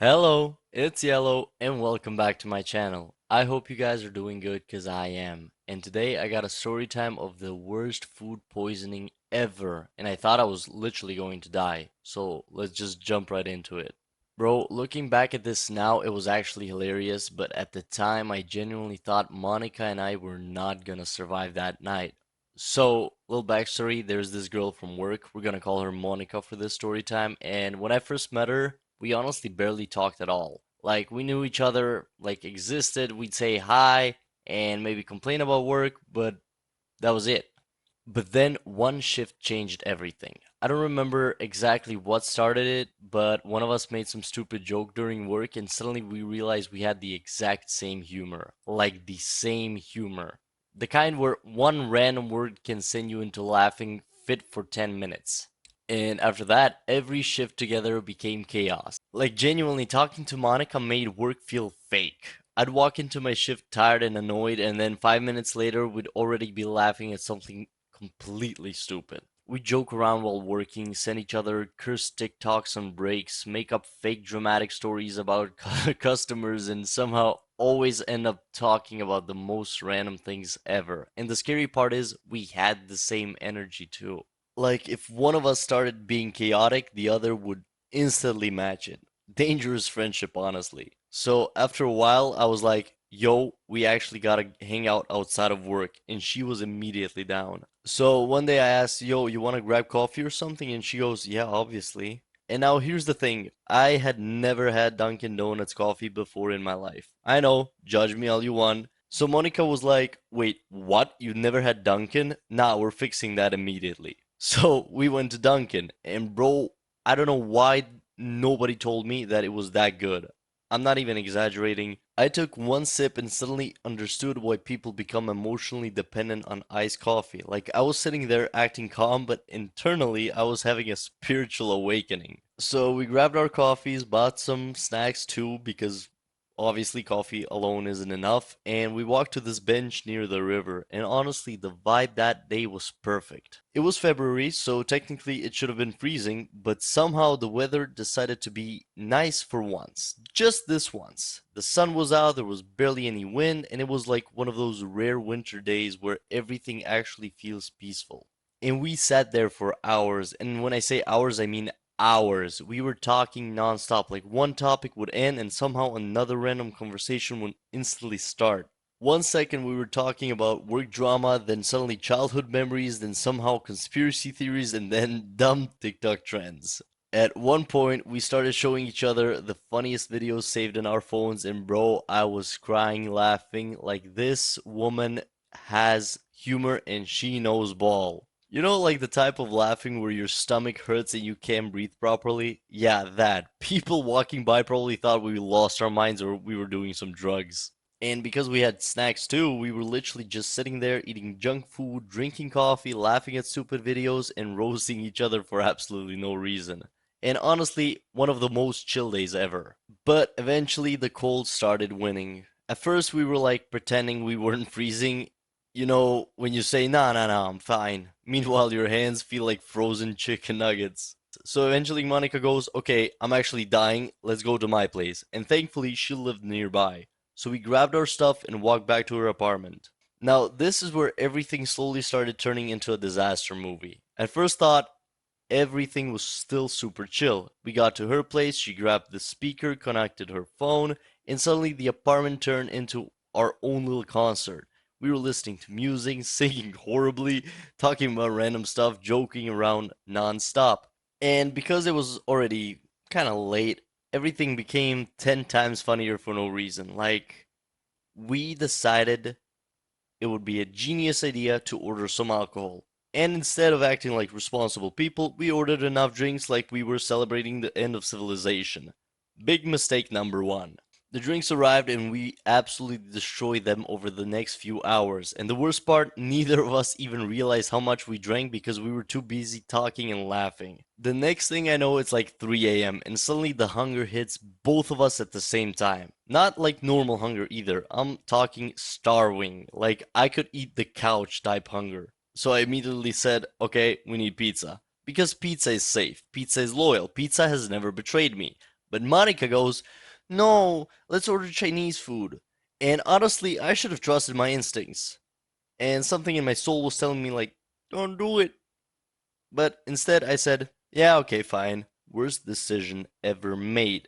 Hello, it's Yellow, and welcome back to my channel. I hope you guys are doing good because I am. And today I got a story time of the worst food poisoning ever, and I thought I was literally going to die. So let's just jump right into it. Bro, looking back at this now, it was actually hilarious, but at the time I genuinely thought Monica and I were not gonna survive that night. So, little backstory, there's this girl from work, we're gonna call her Monica for this story time, and when I first met her, we honestly barely talked at all. Like, we knew each other, like, existed, we'd say hi, and maybe complain about work, but that was it. But then one shift changed everything. I don't remember exactly what started it, but one of us made some stupid joke during work, and suddenly we realized we had the exact same humor. Like the same humor. The kind where one random word can send you into laughing fit for 10 minutes. And after that, every shift together became chaos. Like genuinely talking to Monica made work feel fake. I'd walk into my shift tired and annoyed, and then 5 minutes later, we'd already be laughing at something completely stupid. We joke around while working, send each other cursed TikToks on breaks, make up fake dramatic stories about customers, and somehow always end up talking about the most random things ever. And the scary part is, we had the same energy too. Like, if one of us started being chaotic, the other would instantly match it. Dangerous friendship, honestly. So, after a while, I was like, yo, we actually gotta hang out outside of work. And she was immediately down. So, one day I asked, yo, you wanna grab coffee or something? And she goes, yeah, obviously. And now here's the thing, I had never had Dunkin' Donuts coffee before in my life. I know, judge me all you want. So Monica was like, wait, what? You never had Dunkin'? Nah, we're fixing that immediately. So we went to Dunkin', and bro, I don't know why nobody told me that it was that good. I'm not even exaggerating. I took one sip and suddenly understood why people become emotionally dependent on iced coffee. Like, I was sitting there acting calm, but internally I was having a spiritual awakening. So we grabbed our coffees, bought some snacks too, because obviously coffee alone isn't enough, and we walked to this bench near the river, and honestly the vibe that day was perfect. It was February, so technically it should have been freezing, but somehow the weather decided to be nice for once. Just this once. The sun was out, there was barely any wind, and it was like one of those rare winter days where everything actually feels peaceful. And we sat there for hours, and when I say hours I mean hours. We were talking nonstop. Like, one topic would end and somehow another random conversation would instantly start. One second we were talking about work drama, then suddenly childhood memories, then somehow conspiracy theories, and then dumb TikTok trends. At one point, we started showing each other the funniest videos saved in our phones, and bro, I was crying laughing. Like, this woman has humor and she knows ball. You know, like the type of laughing where your stomach hurts and you can't breathe properly? Yeah, that. People walking by probably thought we lost our minds or we were doing some drugs. And because we had snacks too, we were literally just sitting there eating junk food, drinking coffee, laughing at stupid videos, and roasting each other for absolutely no reason. And honestly, one of the most chill days ever. But eventually the cold started winning. At first we were like pretending we weren't freezing, you know, when you say, nah, nah, nah, I'm fine. Meanwhile, your hands feel like frozen chicken nuggets. So eventually, Monica goes, okay, I'm actually dying. Let's go to my place. And thankfully, she lived nearby. So we grabbed our stuff and walked back to her apartment. Now, this is where everything slowly started turning into a disaster movie. At first thought, everything was still super chill. We got to her place, she grabbed the speaker, connected her phone, and suddenly the apartment turned into our own little concert. We were listening to music, singing horribly, talking about random stuff, joking around nonstop. And because it was already kind of late, everything became 10 times funnier for no reason. Like, we decided it would be a genius idea to order some alcohol. And instead of acting like responsible people, we ordered enough drinks like we were celebrating the end of civilization. Big mistake number one. The drinks arrived and we absolutely destroyed them over the next few hours. And the worst part, neither of us even realized how much we drank because we were too busy talking and laughing. The next thing I know, it's like 3 a.m. and suddenly the hunger hits both of us at the same time. Not like normal hunger either. I'm talking starving. Like, I could eat the couch type hunger. So I immediately said, okay, we need pizza. Because pizza is safe, pizza is loyal, pizza has never betrayed me. But Monica goes, no, let's order Chinese food. And honestly, I should have trusted my instincts. And something in my soul was telling me, like, don't do it. But instead, I said, yeah, okay, fine. Worst decision ever made.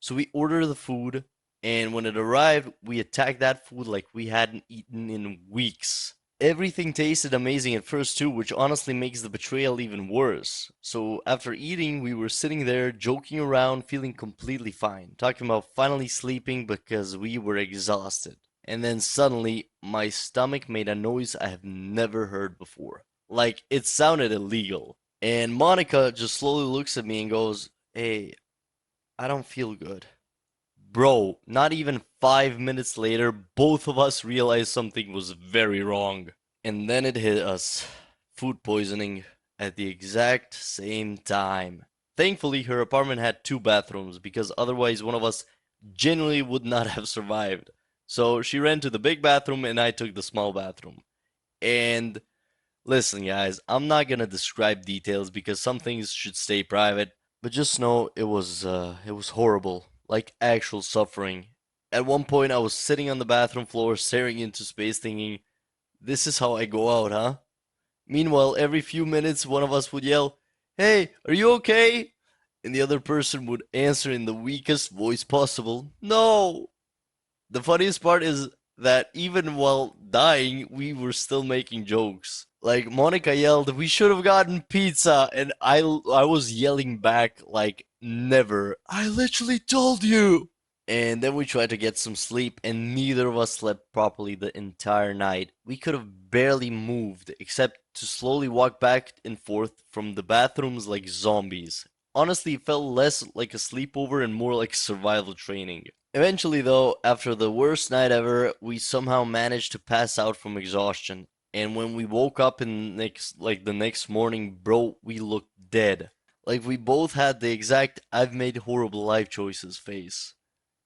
So we ordered the food, and when it arrived, we attacked that food like we hadn't eaten in weeks. Everything tasted amazing at first too, which honestly makes the betrayal even worse. So after eating, we were sitting there joking around, feeling completely fine, talking about finally sleeping because we were exhausted. And then suddenly, my stomach made a noise I have never heard before. Like it sounded illegal. And Monica just slowly looks at me and goes, hey, I don't feel good. Bro, not even 5 minutes later, both of us realized something was very wrong. And then it hit us. Food poisoning at the exact same time. Thankfully, her apartment had two bathrooms because otherwise one of us genuinely would not have survived. So she ran to the big bathroom and I took the small bathroom. And listen, guys, I'm not gonna describe details because some things should stay private, but just know it was horrible, like actual suffering. At one point, I was sitting on the bathroom floor, staring into space, thinking, "This is how I go out, huh?" Meanwhile, every few minutes, one of us would yell, "Hey, are you okay?" And the other person would answer in the weakest voice possible, "No." The funniest part is that even while dying, we were still making jokes. Like Monica yelled, "We should have gotten pizza," and I was yelling back like, "Never! I literally told you!" And then we tried to get some sleep, and neither of us slept properly the entire night. We could have barely moved, except to slowly walk back and forth from the bathrooms like zombies. Honestly, it felt less like a sleepover and more like survival training. Eventually, though, after the worst night ever, we somehow managed to pass out from exhaustion. And when we woke up in the next morning, bro, we looked dead. Like we both had the exact "I've made horrible life choices" face.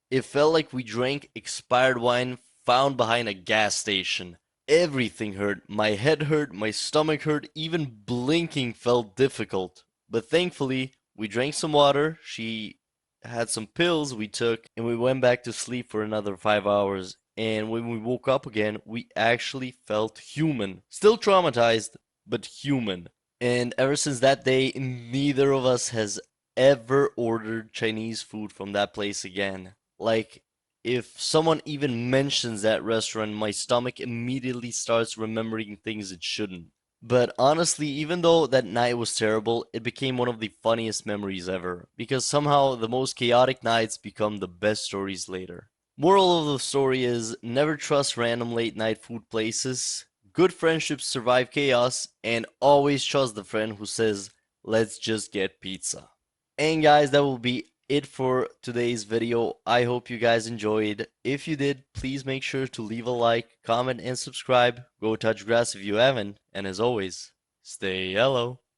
It felt like we drank expired wine found behind a gas station. Everything hurt. My head hurt, my stomach hurt, even blinking felt difficult. But thankfully, we drank some water, she had some pills we took, and we went back to sleep for another 5 hours. And when we woke up again, we actually felt human. Still traumatized, but human. And ever since that day, neither of us has ever ordered Chinese food from that place again. Like, if someone even mentions that restaurant, my stomach immediately starts remembering things it shouldn't. But honestly, even though that night was terrible, it became one of the funniest memories ever, because somehow the most chaotic nights become the best stories later. Moral of the story is never trust random late night food places. Good friendships survive chaos, and always trust the friend who says, let's just get pizza. And guys, that will be it for today's video. I hope you guys enjoyed. If you did, please make sure to leave a like, comment, and subscribe. Go touch grass if you haven't. And as always, stay yellow.